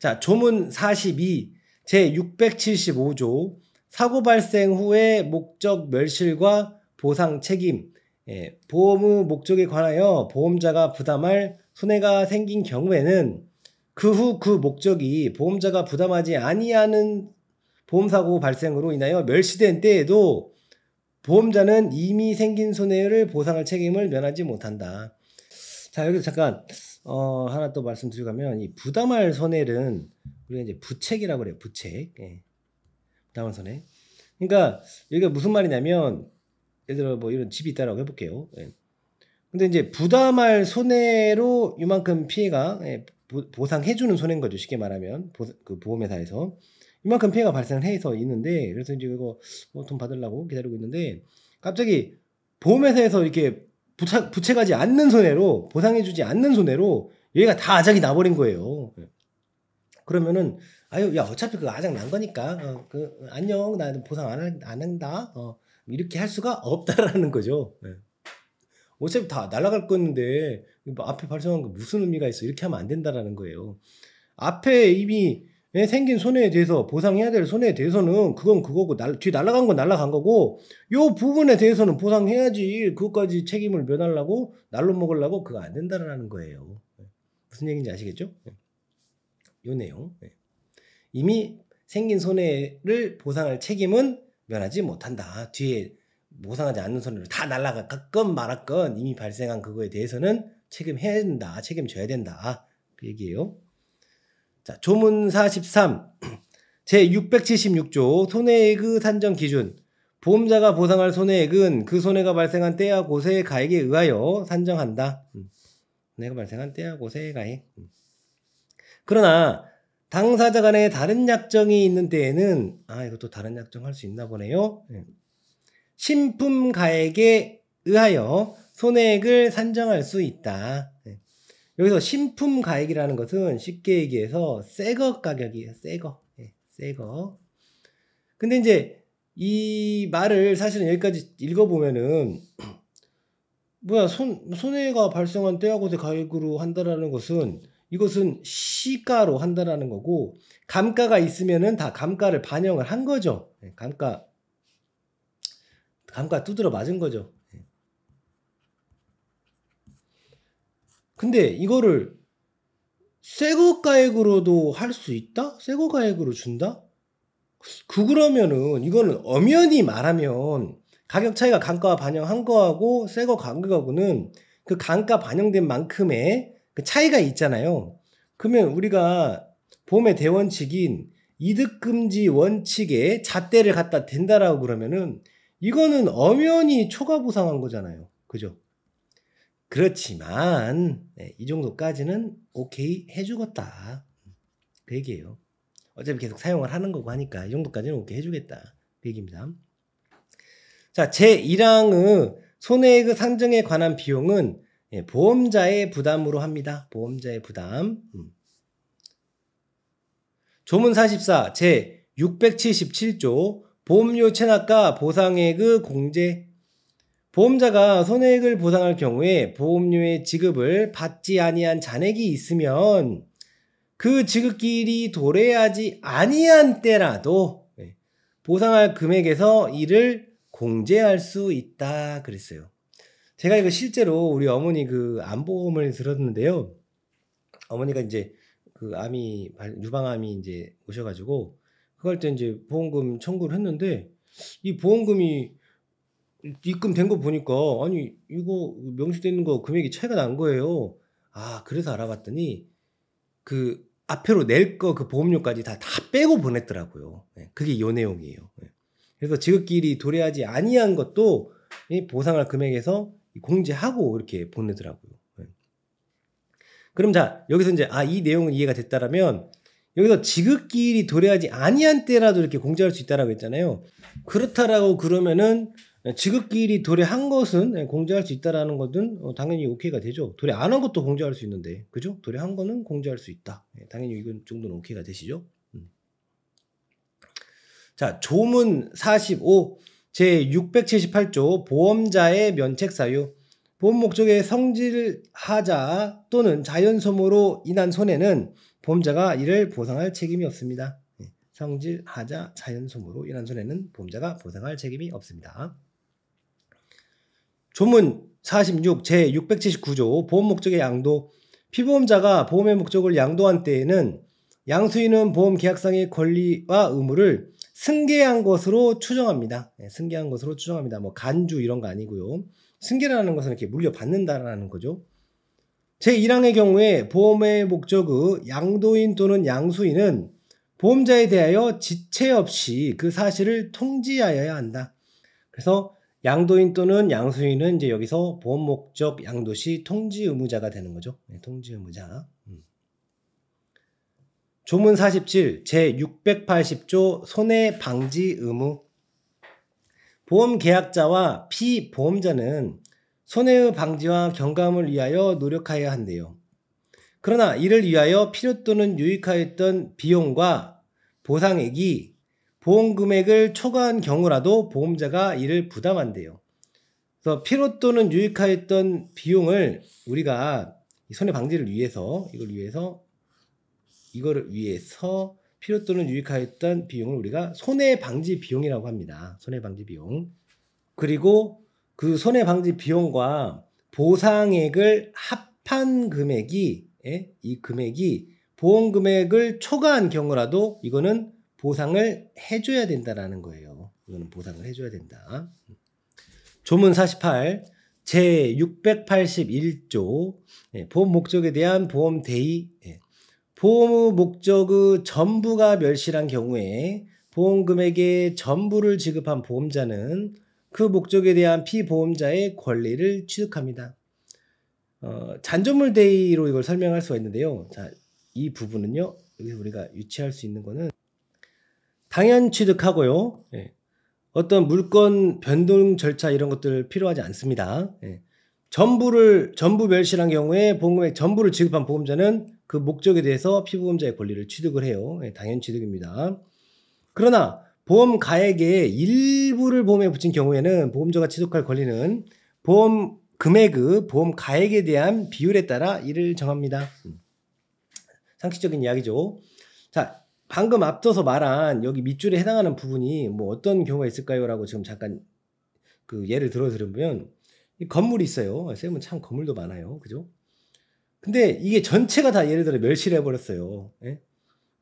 자, 조문 42 제675조 사고 발생 후의 목적 멸실과 보상 책임. 보험 후 목적에 관하여 보험자가 부담할 손해가 생긴 경우에는 그 후 그 목적이 보험자가 부담하지 아니하는 보험사고 발생으로 인하여 멸시된 때에도 보험자는 이미 생긴 손해를 보상할 책임을 면하지 못한다. 자, 여기서 잠깐 하나 또 말씀드리자면 이 부담할 손해는 우리가 이제 부책이라고 그래요. 부책. 부담할 손해. 그러니까 여기가 무슨 말이냐면 예를 들어 뭐 이런 집이 있다라고 해볼게요. 근데 이제 부담할 손해로 이만큼 피해가 보상해주는 손해인 거죠. 쉽게 말하면 그 보험회사에서 이만큼 피해가 발생해서 있는데, 그래서 이제 이거 돈 받으려고 기다리고 있는데 갑자기 보험회사에서 이렇게 부책하지 않는 손해로, 보상해주지 않는 손해로 얘가 다 아작이 나버린 거예요. 그러면은 아유, 야, 어차피 그 아작 난 거니까 안녕, 나 보상 안 한다, 이렇게 할 수가 없다라는 거죠. 어차피 다 날아갈 건데 앞에 발생한 거 무슨 의미가 있어, 이렇게 하면 안 된다라는 거예요. 앞에 이미 생긴 손해에 대해서 보상해야 될 손해에 대해서는 그건 그거고, 뒤에 날아간 건 날아간 거고, 요 부분에 대해서는 보상해야지. 그것까지 책임을 면하려고 날로 먹으려고 그거 안 된다라는 거예요. 무슨 얘기인지 아시겠죠? 요 내용. 이미 생긴 손해를 보상할 책임은 면하지 못한다. 뒤에 보상하지 않는 손해로 다 날아갔건 말았건 이미 발생한 그거에 대해서는 책임해야 된다. 책임져야 된다. 그 얘기예요. 자, 조문 43 제676조 손해액의 산정 기준. 보험자가 보상할 손해액은 그 손해가 발생한 때와 곳의 가액에 의하여 산정한다. 손해가 발생한 때와 곳의 가액. 그러나 당사자 간에 다른 약정이 있는 때에는 이것도 다른 약정 할 수 있나 보네요. 신품 가액에 의하여 손해액을 산정할 수 있다. 여기서 신품 가액이라는 것은 쉽게 얘기해서 새거 가격이에요. 새거. 근데 이제 이 말을 사실은 여기까지 읽어보면은 뭐야, 손해가 발생한 때와 곳의 가액으로 한다라는 것은, 이것은 시가로 한다라는 거고, 감가가 있으면은 다 감가를 반영을 한 거죠. 감가 두드러 맞은 거죠. 근데 이거를 새거 가액으로도 할 수 있다? 새거 가액으로 준다? 그러면은 이거는 엄연히 말하면 가격 차이가 감가 반영한 거하고 새거 가격하고는 그 감가 반영된 만큼의 그 차이가 있잖아요. 그러면 우리가 보험의 대원칙인 이득금지 원칙에 잣대를 갖다 댄다라고 그러면은 이거는 엄연히 초과 보상한 거잖아요. 그죠? 그렇지만 이 정도까지는 오케이 해주겠다. 그 얘기예요. 어차피 계속 사용을 하는 거고 하니까 이 정도까지는 오케이 해주겠다. 그 얘기입니다. 자, 제1항의 손해액의 산정에 관한 비용은 보험자의 부담으로 합니다. 보험자의 부담. 조문 44 제677조 보험료 체납과 보상액의 공제. 보험자가 손해액을 보상할 경우에 보험료의 지급을 받지 아니한 잔액이 있으면 그 지급기일이 도래하지 아니한 때라도 보상할 금액에서 이를 공제할 수 있다 그랬어요. 제가 이거 실제로 우리 어머니 그 암보험을 들었는데요. 어머니가 이제 그 유방암이 이제 오셔가지고 그럴 때 이제 보험금 청구를 했는데, 이 보험금이 입금된 거 보니까 아니 이거 명시되어 있는 거 금액이 차이가 난 거예요. 그래서 알아봤더니 그 앞으로 낼 거 그 보험료까지 다 빼고 보냈더라고요. 그게 요 내용이에요. 그래서 지급기일이 도래하지 아니한 것도 이 보상할 금액에서 공제하고 이렇게 보내더라고요. 그럼 자, 여기서 이제 이 내용은 이해가 됐다라면, 여기서 지급기일이 도래하지 아니한 때라도 이렇게 공제할 수 있다라고 했잖아요. 그렇다라고 그러면은 지급기일이 도래한 것은 공제할 수 있다라는 것은 당연히 오케이가 되죠. 도래 안 한 것도 공제할 수 있는데, 그죠? 도래한 거는 공제할 수 있다. 당연히 이건 정도는 오케이가 되시죠? 자, 조문 45 제678조 보험자의 면책 사유. 보험 목적의 성질하자 또는 자연소모로 인한 손해는 보험자가 이를 보상할 책임이 없습니다. 성질하자 자연소모로 인한 손해는 보험자가 보상할 책임이 없습니다. 조문 46 제679조 보험 목적의 양도. 피보험자가 보험의 목적을 양도한 때에는 양수인은 보험 계약상의 권리와 의무를 승계한 것으로 추정합니다. 승계한 것으로 추정합니다. 뭐 간주 이런 거 아니고요. 승계라는 것은 이렇게 물려받는다라는 거죠. 제1항의 경우에 보험의 목적의 양도인 또는 양수인은 보험자에 대하여 지체 없이 그 사실을 통지하여야 한다. 그래서 양도인 또는 양수인은 이제 여기서 보험 목적 양도 시 통지 의무자가 되는 거죠. 통지 의무자. 조문 47 제680조 손해 방지 의무. 보험 계약자와 피보험자는 손해의 방지와 경감을 위하여 노력하여야 한대요. 그러나 이를 위하여 필요 또는 유익하였던 비용과 보상액이 보험금액을 초과한 경우라도 보험자가 이를 부담한대요. 그래서 필요 또는 유익하였던 비용을 우리가 손해방지를 위해서 이거를 위해서 필요 또는 유익하였던 비용을 우리가 손해방지 비용이라고 합니다. 손해방지 비용. 그리고 그 손해방지 비용과 보상액을 합한 금액이 이 금액이 보험금액을 초과한 경우라도 이거는 보상을 해줘야 된다라는 거예요. 이거는 보상을 해줘야 된다. 조문 48 제681조 보험 목적에 대한 보험 대의. 보험의 목적의 전부가 멸실한 경우에 보험금액의 전부를 지급한 보험자는 그 목적에 대한 피보험자의 권리를 취득합니다. 잔존물 대의로 이걸 설명할 수가 있는데요. 자, 이 부분은요. 여기서 우리가 유치할 수 있는 거는 당연 취득하고요. 어떤 물건 변동 절차 이런 것들 필요하지 않습니다. 전부 멸실한 경우에 보험금액 전부를 지급한 보험자는 그 목적에 대해서 피보험자의 권리를 취득을 해요. 당연 취득입니다. 그러나 보험 가액의 일부를 보험에 붙인 경우에는 보험자가 취득할 권리는 보험 금액의 보험 가액에 대한 비율에 따라 이를 정합니다. 상식적인 이야기죠. 자, 방금 앞서서 말한 여기 밑줄에 해당하는 부분이 뭐 어떤 경우가 있을까요? 라고 지금 잠깐 그 예를 들어 드리면 이 건물이 있어요. 쌤은 참 건물도 많아요. 그죠? 근데 이게 전체가 다 예를 들어 멸실해 버렸어요.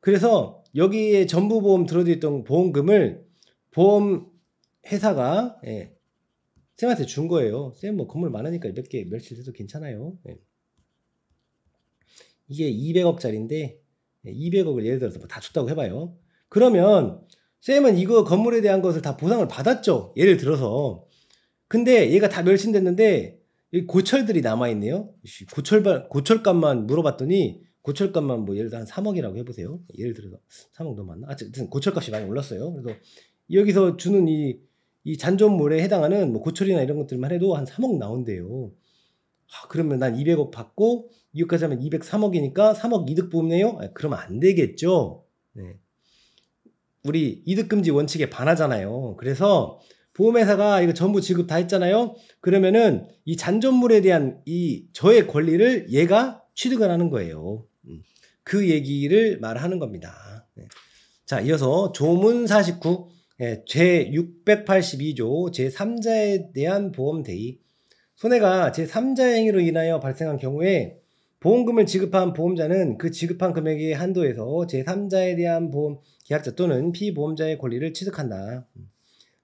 그래서 여기에 전부 보험 들어있던 보험금을 보험 회사가 쌤한테 준 거예요. 쌤 뭐 건물 많으니까 몇 개 멸실해도 괜찮아요. 이게 200억짜리인데 200억을 예를 들어서 다 줬다고 해봐요. 그러면 쌤은 이거 건물에 대한 것을 다 보상을 받았죠. 예를 들어서. 근데 얘가 다 멸신됐는데 고철들이 남아있네요. 고철값만 물어봤더니 고철값만 뭐 예를 들어 한 3억이라고 해보세요. 예를 들어서 3억 너무 많나? 하여튼 고철값이 많이 올랐어요. 그래서 여기서 주는 이 잔존물에 해당하는 뭐 고철이나 이런 것들만 해도 한 3억 나온대요. 그러면 난 200억 받고 이것까지 하면 203억이니까 3억 이득 보험네요? 그러면 안 되겠죠. 우리 이득금지 원칙에 반하잖아요. 그래서 보험회사가 이거 전부 지급 다 했잖아요. 그러면은 이 잔존물에 대한 이 저의 권리를 얘가 취득을 하는 거예요. 그 얘기를 말하는 겁니다. 자, 이어서 조문 49 제682조 제3자에 대한 보험 대의. 손해가 제3자의 행위로 인하여 발생한 경우에 보험금을 지급한 보험자는 그 지급한 금액의 한도에서 제3자에 대한 보험 계약자 또는 피보험자의 권리를 취득한다.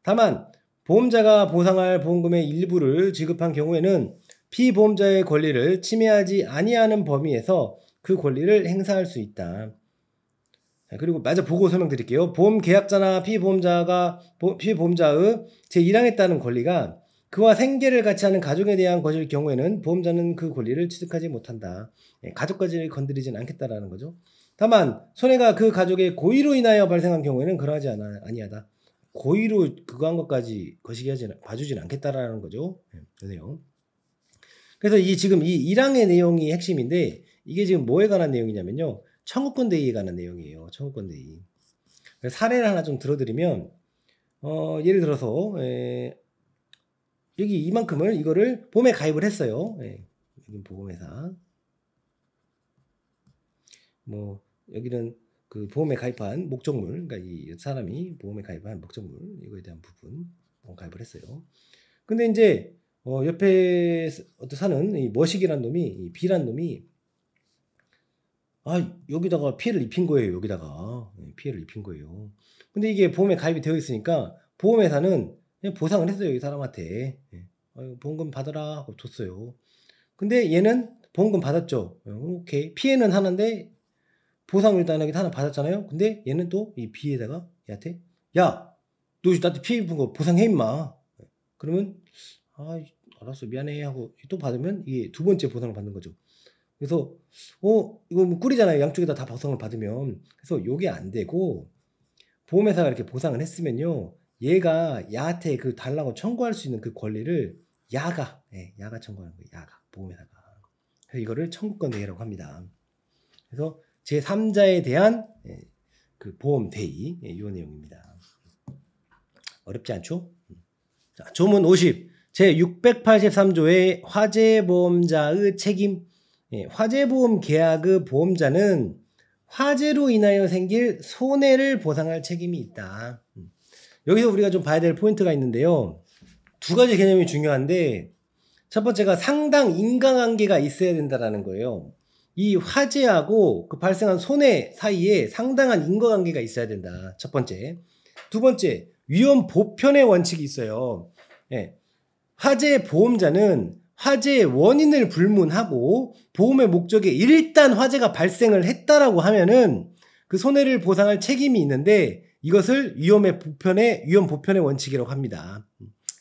다만 보험자가 보상할 보험금의 일부를 지급한 경우에는 피보험자의 권리를 침해하지 아니하는 범위에서 그 권리를 행사할 수 있다. 그리고 마저 보고 설명드릴게요. 보험 계약자나 피보험자의 제1항에 따른 권리가 그와 생계를 같이 하는 가족에 대한 것일 경우에는 보험자는 그 권리를 취득하지 못한다. 가족까지 건드리진 않겠다라는 거죠. 다만 손해가 그 가족의 고의로 인하여 발생한 경우에는 그러하지 아니하다. 고의로 그거 한 것까지 거시기 봐주진 않겠다라는 거죠. 그래요. 그래서 지금 이 1항의 내용이 핵심인데 이게 지금 뭐에 관한 내용이냐면요. 청구권 대의에 관한 내용이에요. 청구권 대의. 사례를 하나 좀 들어드리면 예를 들어서 여기 이만큼을 이거를 보험에 가입을 했어요. 예. 여기 보험회사. 뭐 여기는 그 보험에 가입한 목적물, 그러니까 이 사람이 보험에 가입한 목적물 이거에 대한 부분 보험 가입을 했어요. 근데 이제 옆에 사는 이 머식이란 놈이, 이 B란 놈이 여기다가 피해를 입힌 거예요. 여기다가 피해를 입힌 거예요. 근데 이게 보험에 가입이 되어 있으니까 보험회사는 그냥 보상을 했어요. 이 사람한테. 보험금 받아라 하고 줬어요. 근데 얘는 보험금 받았죠. 오케이. 피해는 하는데 보상을 일단 하나 받았잖아요. 근데 얘는 또 이 B에다가 얘한테 야, 너 나한테 피해 입은 거 보상해 임마. 그러면 알았어 미안해 하고 또 받으면 이게 두 번째 보상을 받는 거죠. 그래서 이거 뭐 꿀이잖아요. 양쪽에다 다 보상을 받으면. 그래서 요게 안 되고 보험회사가 이렇게 보상을 했으면요. 얘가 야한테 그 달라고 청구할 수 있는 그 권리를 야가 청구하는 거예요. 야가 보험회사가. 그래서 이거를 청구권 대행이라고 합니다. 그래서 제3자에 대한 그 보험 대의 이 내용입니다. 어렵지 않죠? 자, 조문 50 제683조의 화재보험자의 책임. 화재보험 계약의 보험자는 화재로 인하여 생길 손해를 보상할 책임이 있다. 여기서 우리가 좀 봐야 될 포인트가 있는데요. 두 가지 개념이 중요한데 첫 번째가 상당 인과관계가 있어야 된다는 거예요. 이 화재하고 그 발생한 손해 사이에 상당한 인과관계가 있어야 된다. 첫 번째. 두 번째, 위험 보편의 원칙이 있어요. 화재 보험자는 화재의 원인을 불문하고 보험의 목적에 일단 화재가 발생을 했다라고 하면은 그 손해를 보상할 책임이 있는데 이것을 위험 보편의 원칙이라고 합니다.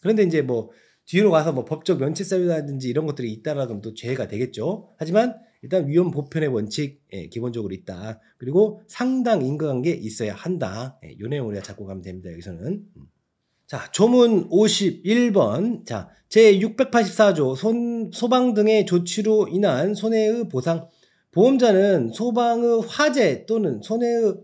그런데 이제 뭐 뒤로 가서 뭐 법적 면책사유라든지 이런 것들이 있다라고 하면 또 죄가 되겠죠. 하지만 일단 위험 보편의 원칙 기본적으로 있다. 그리고 상당 인과관계 있어야 한다. 이 내용을 우리가 잡고 가면 됩니다. 여기서는. 자, 조문 51번. 자, 제684조 소방 등의 조치로 인한 손해의 보상. 보험자는 소방의 화재 또는 손해의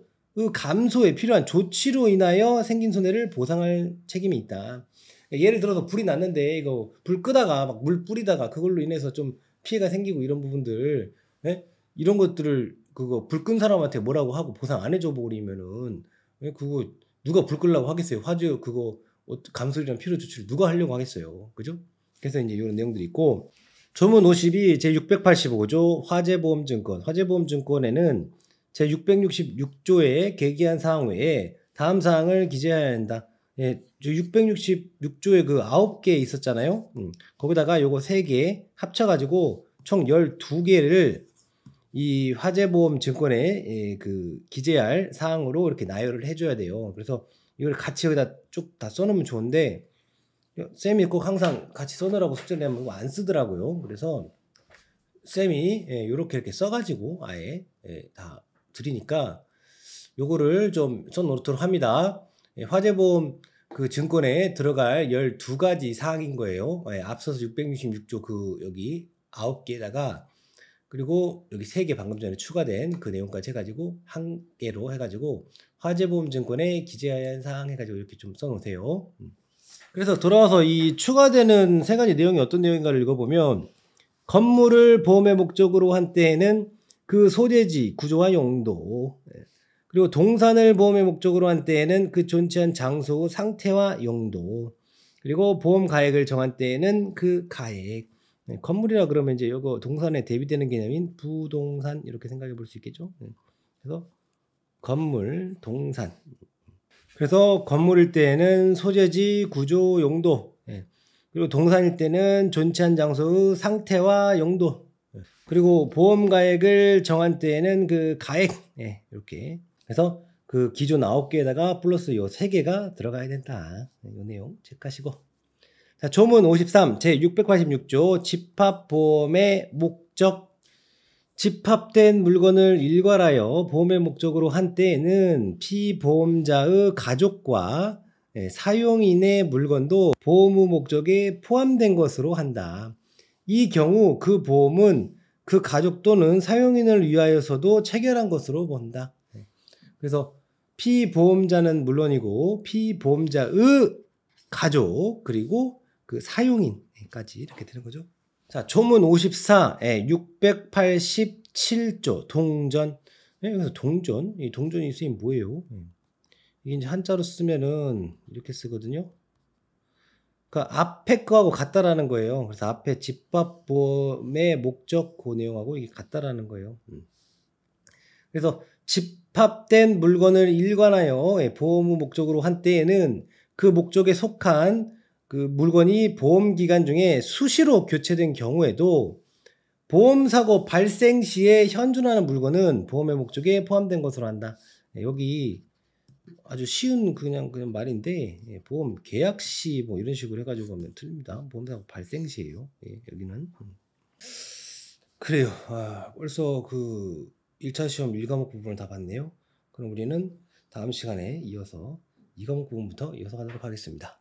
감소에 필요한 조치로 인하여 생긴 손해를 보상할 책임이 있다. 예를 들어서 불이 났는데 이거 불 끄다가 막 물 뿌리다가 그걸로 인해서 좀 피해가 생기고 이런 부분들, 이런 것들을 그거 불 끈 사람한테 뭐라고 하고 보상 안 해줘 버리면은 그거 누가 불 끄려고 하겠어요? 화재 그거 감소리랑 필요 조치를 누가 하려고 하겠어요? 그죠? 그래서 이제 이런 내용들이 있고 조문 52 제685조 화재보험증권. 화재보험증권에는 제666조의 계기한 사항 외에 다음 사항을 기재해야 한다. 666조에 그 9개 있었잖아요. 거기다가 요거 3개 합쳐가지고 총 12개를 이 화재보험 증권에 그 기재할 사항으로 이렇게 나열을 해줘야 돼요. 그래서 이걸 같이 여기다 쭉 다 써놓으면 좋은데 쌤이 꼭 항상 같이 써놓으라고 숙제를 내면 안 쓰더라고요. 그래서 쌤이 이렇게 써가지고 아예 다 드리니까 요거를 좀 써놓도록 합니다. 화재보험 그 증권에 들어갈 12가지 사항인 거예요. 앞서서 666조 그 여기 9개에다가 그리고 여기 3개 방금 전에 추가된 그 내용까지 해가지고 한 개로 해가지고 화재보험증권에 기재해야 하는 사항 해가지고 이렇게 좀 써놓으세요. 그래서 돌아와서 이 추가되는 3가지 내용이 어떤 내용인가를 읽어보면 건물을 보험의 목적으로 한 때에는 그 소재지, 구조와 용도, 그리고 동산을 보험의 목적으로 한 때에는 그 존재한 장소 상태와 용도, 그리고 보험 가액을 정한 때에는 그 가액. 건물이라 그러면 이제 이거 동산에 대비되는 개념인 부동산 이렇게 생각해 볼 수 있겠죠. 그래서 건물, 동산. 그래서 건물일 때에는 소재지, 구조, 용도. 그리고 동산일 때는 존재한 장소의 상태와 용도. 그리고 보험 가액을 정한 때에는 그 가액. 이렇게. 그래서 그 기존 9개에다가 플러스 요 3개가 들어가야 된다. 이 내용 체크하시고. 자, 조문 53 제686조 집합보험의 목적. 집합된 물건을 일괄하여 보험의 목적으로 한 때에는 피보험자의 가족과 사용인의 물건도 보험의 목적에 포함된 것으로 한다. 이 경우 그 보험은 그 가족 또는 사용인을 위하여서도 체결한 것으로 본다. 그래서 피보험자는 물론이고 피보험자의 가족 그리고 그 사용인까지 이렇게 되는 거죠. 자, 조문 54, 687조 동전. 여기서 동전, 이 동전이 쓰임 뭐예요? 이게 이제 한자로 쓰면은 이렇게 쓰거든요. 그 앞에 거하고 같다라는 거예요. 그래서 앞에 집합보험의 목적 그 내용하고 이게 같다라는 거예요. 그래서 집합된 물건을 일관하여 보험 후 목적으로 한 때에는 그 목적에 속한 그 물건이 보험 기간 중에 수시로 교체된 경우에도 보험사고 발생 시에 현존하는 물건은 보험의 목적에 포함된 것으로 한다. 여기 아주 쉬운 그냥 말인데, 보험 계약 시 뭐 이런 식으로 해가지고 하면 틀립니다. 보험사고 발생 시에요. 여기는. 그래요. 벌써 그 1차 시험 1과목 부분을 다 봤네요. 그럼 우리는 다음 시간에 이어서 2과목 부분부터 이어서 가도록 하겠습니다.